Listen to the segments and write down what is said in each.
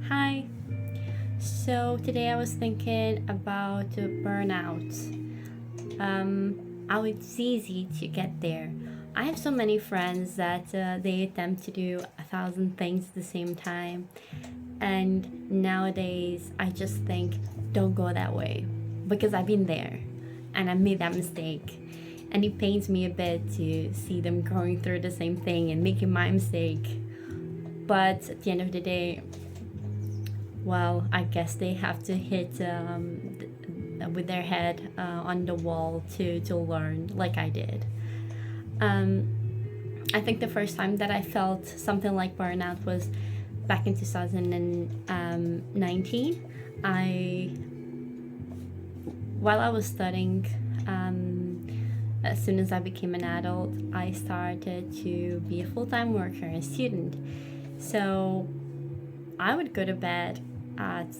Hi. So today I was thinking about burnout. How it's easy to get there. I have so many friends that they attempt to do 1,000 things at the same time, and nowadays I just think, don't go that way, because I've been there, and I made that mistake, and it pains me a bit to see them going through the same thing and making my mistake. But at the end of the day, well, I guess they have to hit with their head on the wall to learn, like I did. Um, I think the first time that I felt something like burnout was back in 2019. I, while I was studying, as soon as I became an adult, I started to be a full-time worker, a student. So I would go to bed at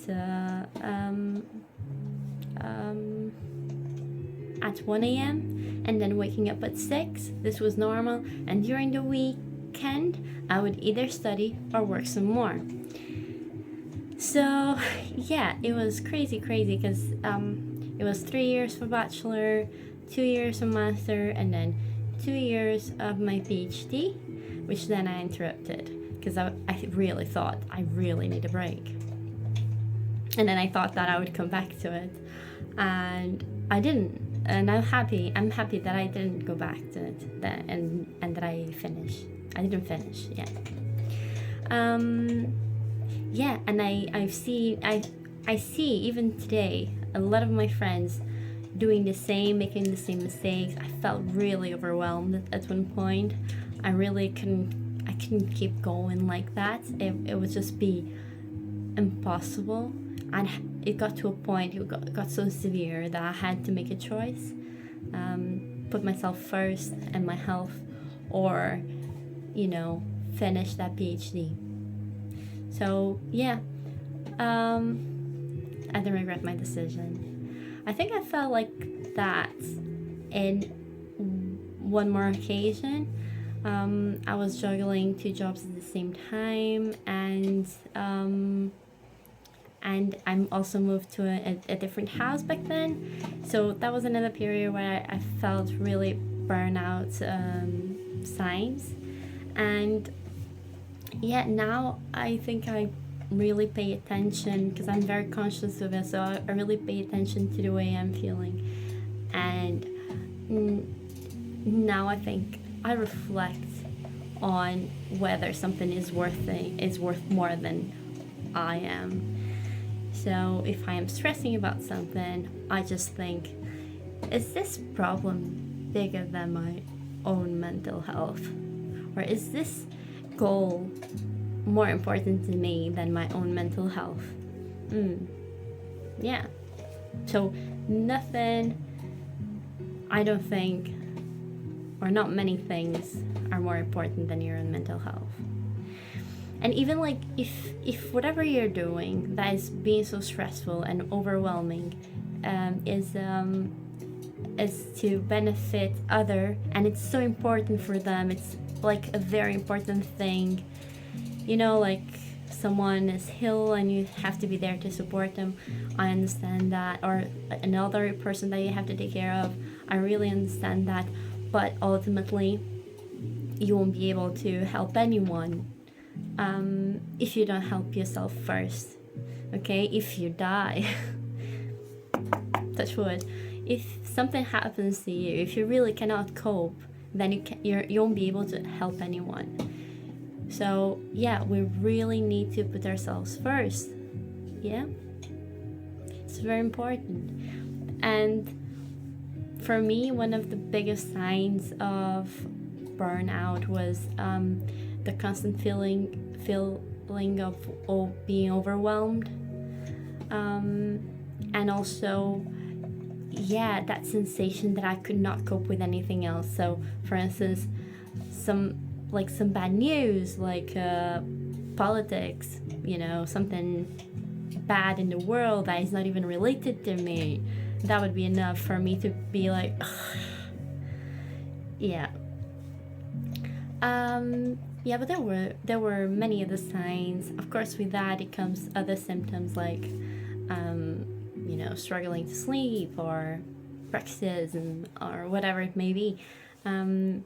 at 1 a.m. and then waking up at 6. This was normal. And during the weekend, I would either study or work some more. So yeah, it was crazy because it was 3 years for bachelor, 2 years for master, and then 2 years of my PhD, which then I interrupted because I really thought I really need a break. And then I thought that I would come back to it, and I didn't. And I'm happy. I'm happy that I didn't go back to it, and that I finished. I didn't finish yet. Yeah, and I see even today a lot of my friends doing the same, making the same mistakes. I felt really overwhelmed at one point. I really couldn't keep going like that. It would just be impossible. And it got to a point, it got so severe that I had to make a choice. Put myself first and my health, or, finish that PhD. So, yeah, I don't regret my decision. I think I felt like that in one more occasion. I was juggling two jobs at the same time, and I'm also moved to a different house back then. So that was another period where I felt really burnout signs. And yeah, now I think I really pay attention because I'm very conscious of it. So I really pay attention to the way I'm feeling. And now I think I reflect on whether something is worth more than I am. So if I am stressing about something, I just think, is this problem bigger than my own mental health? Or is this goal more important to me than my own mental health? Yeah. So nothing, I don't think, or not many things are more important than your own mental health. And even like if whatever you're doing that is being so stressful and overwhelming is to benefit other, and it's so important for them, it's like a very important thing, like someone is ill and you have to be there to support them. I understand that. Or another person that you have to take care of, I really understand that. But ultimately you won't be able to help anyone if you don't help yourself first. Okay, if you die, touch wood, if something happens to you, if you really cannot cope, then you won't be able to help anyone. So yeah, we really need to put ourselves first. Yeah, it's very important. And for me, one of the biggest signs of burnout was the constant feeling of being overwhelmed, and also that sensation that I could not cope with anything else. So for instance, some bad news, like politics, something bad in the world that is not even related to me, that would be enough for me to be like, yeah. Yeah, but there were many other signs. Of course, with that it comes other symptoms like, struggling to sleep or bruxism or whatever it may be. Um,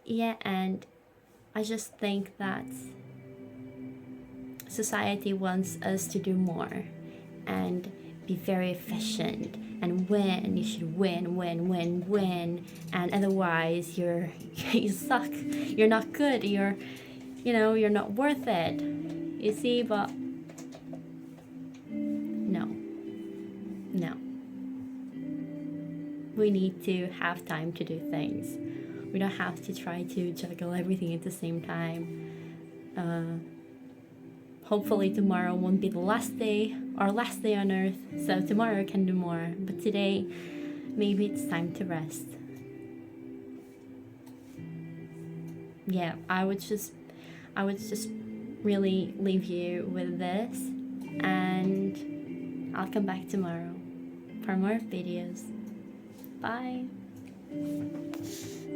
yeah, and I just think that society wants us to do more and be very efficient and win. You should win, win, win, win, and otherwise you're you suck. You're not good. You're not worth it. You see, but no, no. We need to have time to do things. We don't have to try to juggle everything at the same time. Hopefully tomorrow won't be the last day, our last day on earth, so tomorrow we can do more. But today, maybe it's time to rest. Yeah, I would just really leave you with this, and I'll come back tomorrow for more videos. Bye.